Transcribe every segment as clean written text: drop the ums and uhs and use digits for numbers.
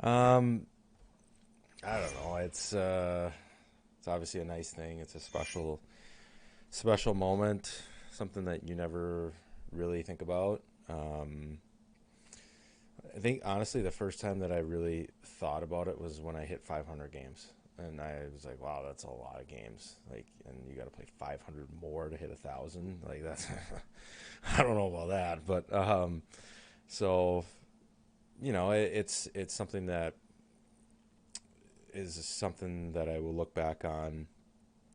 Um, I don't know. It's obviously a nice thing. It's a special moment, something that you never really think about. Um, I think honestly, the first time that I really thought about it was when I hit 500 games, and I was like, "Wow, that's a lot of games." Like, and you got to play 500 more to hit 1,000. Like that's, I don't know about that, but so it's something that is something that I will look back on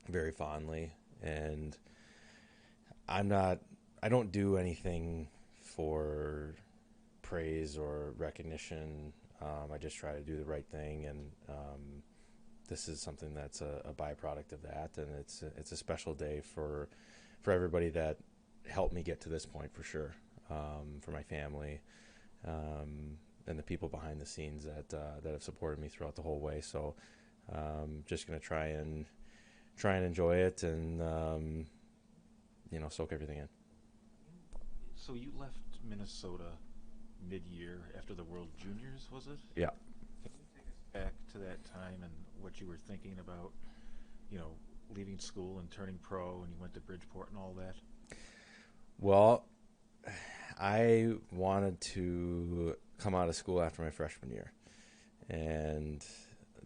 very fondly, and I'm not. I don't do anything for praise or recognition. I just try to do the right thing, and this is something that's a byproduct of that, and it's a special day for everybody that helped me get to this point for sure. For my family, and the people behind the scenes that have supported me throughout the whole way. So, just gonna try and enjoy it, and soak everything in. So you left Minnesota mid-year after the World Juniors, was it? Yeah. Can you take us back to that time and what you were thinking about, you know, leaving school and turning pro, and you went to Bridgeport and all that? Well, I wanted to come out of school after my freshman year, and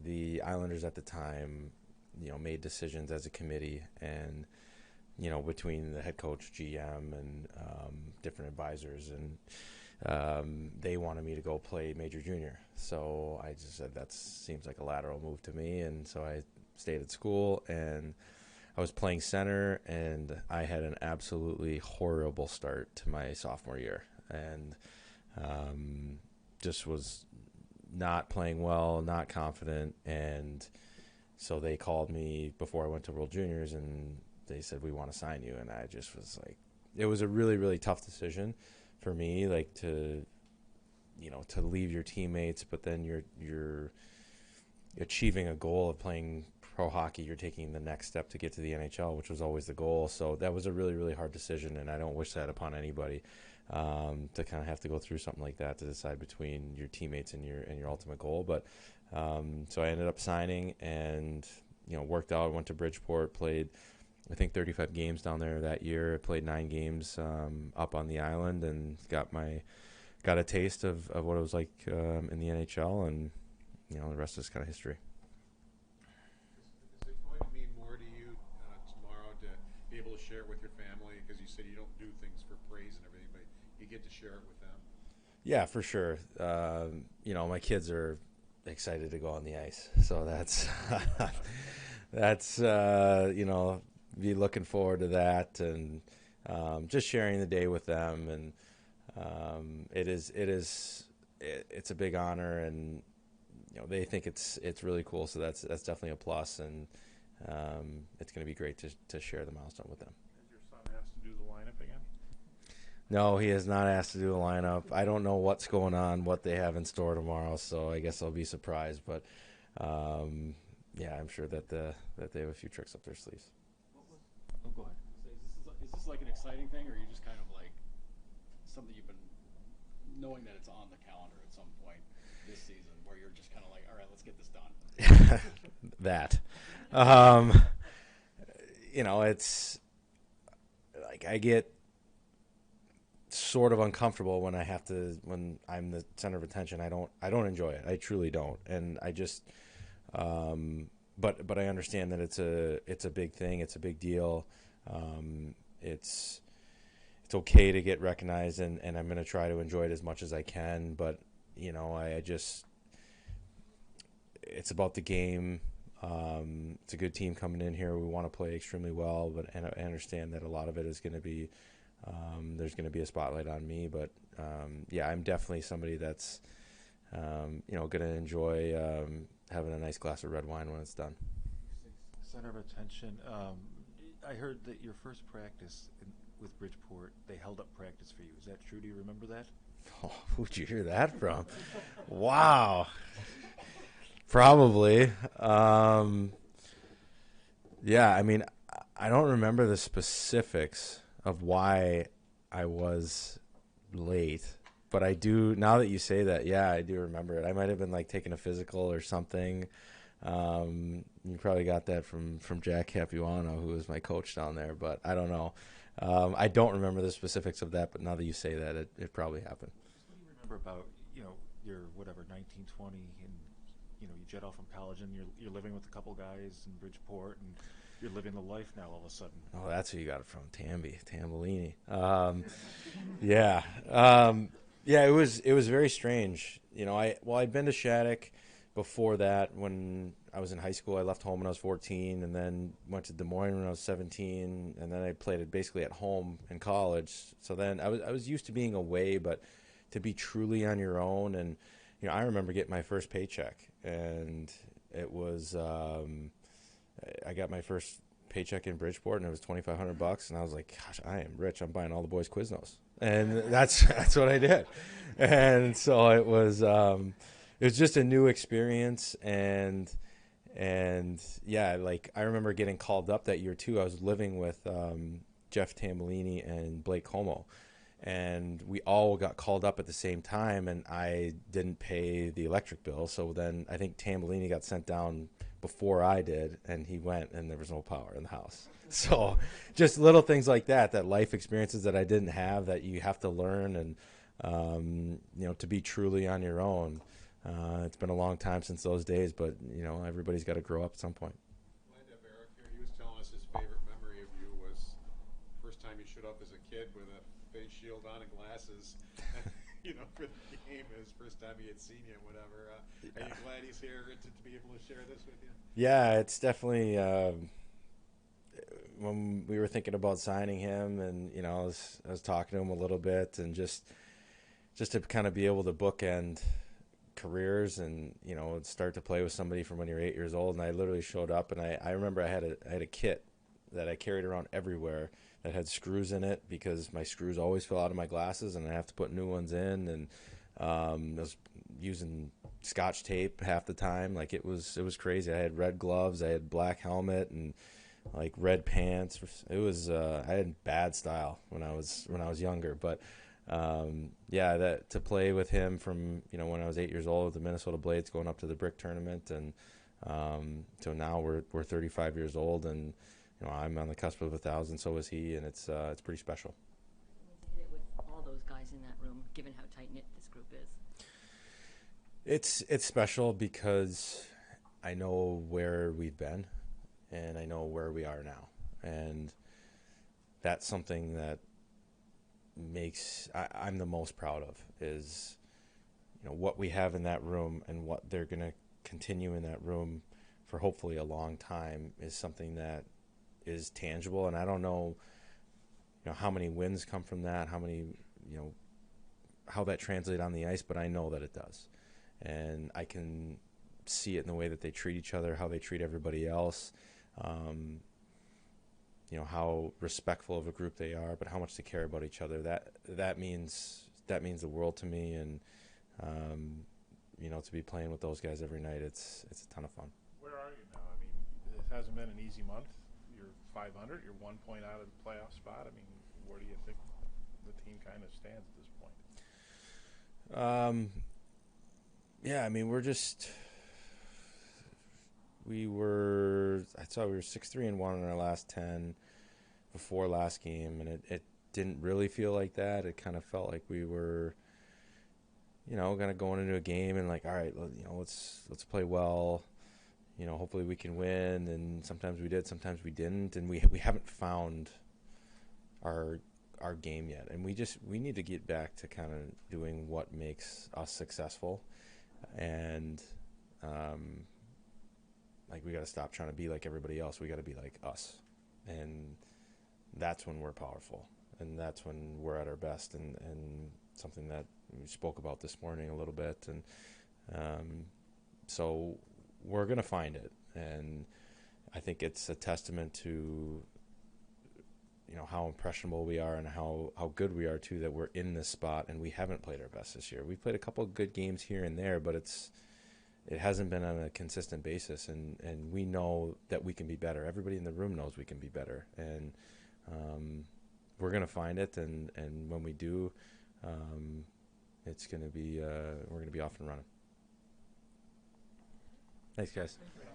the Islanders at the time, made decisions as a committee, and between the head coach, GM, and different advisors, and they wanted me to go play major junior. So I just said that seems like a lateral move to me, and so I stayed at school, and I was playing center, and I had an absolutely horrible start to my sophomore year, and just was not playing well, not confident, and so they called me before I went to World Juniors, and they said, "We want to sign you," and I just was like, it was a really, really tough decision for me, like to leave your teammates, but then you're achieving a goal of playing pro hockey. You're taking the next step to get to the NHL, which was always the goal. So that was a really, really hard decision, and I don't wish that upon anybody, to kind of have to go through something like that to decide between your teammates and your ultimate goal. But so I ended up signing, and worked out. Went to Bridgeport, played I think 35 games down there that year. Played 9 games up on the island, and got a taste of what it was like in the NHL, and the rest is kind of history. Is it going to mean more to you tomorrow to be able to share it with your family? Because you said you don't do things for praise and everything, but you get to share it with them. Yeah, for sure. My kids are excited to go on the ice, so that's that's be looking forward to that, and just sharing the day with them, and it's a big honor, and they think it's really cool, so that's definitely a plus, and it's going to be great to share the milestone with them. Has your son asked to do the lineup again? No, he has not asked to do a lineup. I don't know what's going on, what they have in store tomorrow, so I guess I'll be surprised. But yeah, I'm sure that they have a few tricks up their sleeves. What was Oh, go ahead. say, is this like an exciting thing, or are you just kind of like something you've been knowing that it's on the calendar at some point this season, where you're just kind of like, all right, let's get this done. That, um, it's like I get sort of uncomfortable when I'm the center of attention. I don't enjoy it. I truly don't, and I just but I understand that it's a big thing. It's a big deal. It's okay to get recognized, and I'm going to try to enjoy it as much as I can. But I just it's about the game. It's a good team coming in here. We want to play extremely well, but and I understand that a lot of it is going to be there's going to be a spotlight on me. But yeah, I'm definitely somebody that's going to enjoy having a nice glass of red wine when it's done. Center of attention. I heard that your first practice with Bridgeport, they held up practice for you. Is that true? Do you remember that? Oh, who'd you hear that from? Wow. Probably. Yeah, I mean, I don't remember the specifics of why I was late, but I do, now that you say that, yeah, I do remember it. I might have been like taking a physical or something. You probably got that from Jack Capuano, who was my coach down there, but I don't know. I don't remember the specifics of that, but now that you say that, it probably happened. What do you remember about, your whatever 1920, and you jet off from college and you're living with a couple guys in Bridgeport, and you're living the life now all of a sudden. Oh, that's who you got it from, Tambellini. Yeah, yeah. It was very strange. I'd been to Shattuck before that when I was in high school. I left home when I was 14, and then went to Des Moines when I was 17, and then I played it basically at home in college. So then I was used to being away, but to be truly on your own. And I remember getting my first paycheck, and it was I got my first paycheck in Bridgeport, and it was $2,500, and I was like, gosh, I am rich. I'm buying all the boys Quiznos, and that's what I did. And so it was just a new experience, and yeah, like I remember getting called up that year too. I was living with Jeff Tambellini and Blake Como, and we all got called up at the same time, and I didn't pay the electric bill. So then I think Tambellini got sent down before I did, and he went, and there was no power in the house. So just little things like that life experiences that I didn't have, that you have to learn, and to be truly on your own. It's been a long time since those days, but everybody's got to grow up at some point. Linda Barrick here, he was telling us his favorite memory of you was first time you showed up as a kid with a face shield on and glasses, for the game. His first time he had seen you, whatever. Are you glad he's here to be able to share this with you? Yeah, it's definitely when we were thinking about signing him, and I was talking to him a little bit, and just to kind of be able to bookend careers, and start to play with somebody from when you're 8 years old. And I literally showed up, and I remember I had a kit that I carried around everywhere that had screws in it, because my screws always fell out of my glasses, and I have to put new ones in. And I was using Scotch tape half the time. Like it was crazy. I had red gloves, I had black helmet, and like red pants. It was I had bad style when I was younger, but yeah, that to play with him from when I was 8 years old with the Minnesota Blades, going up to the Brick tournament, and so now we're 35 years old, and I'm on the cusp of 1,000. So is he, and it's pretty special. To hit it with all those guys in that room, given how tight knit this group is. It's special because I know where we've been, and I know where we are now, and that's something that I'm the most proud of, is what we have in that room, and what they're going to continue in that room for hopefully a long time, is something that is tangible. And I don't know how many wins come from that, how many how that translates on the ice, but I know that it does. And I can see it in the way that they treat each other, how they treat everybody else, how respectful of a group they are, but how much they care about each other. That means the world to me. And to be playing with those guys every night, it's a ton of fun. Where are you now? I mean, it hasn't been an easy month. You're 500. You're 1 point out of the playoff spot. I mean, where do you think the team kind of stands at this point? Yeah, I mean, I saw we were 6-3-1 in our last 10 before last game, and it didn't really feel like that. It kind of felt like we were, kind of going into a game and like, all right, let's play well. Hopefully we can win. And sometimes we did, sometimes we didn't, and we haven't found our game yet. And we need to get back to kind of doing what makes us successful. And like we got to stop trying to be like everybody else. We got to be like us, and that's when we're powerful, and that's when we're at our best. And something that we spoke about this morning a little bit. And so we're gonna find it, and I think it's a testament to how impressionable we are, and how good we are too, that we're in this spot. And we haven't played our best this year. We've played a couple of good games here and there, but it hasn't been on a consistent basis, and we know that we can be better. Everybody in the room knows we can be better, and we're going to find it, and when we do, it's going to be we're going to be off and running. Thanks, guys. Thank you.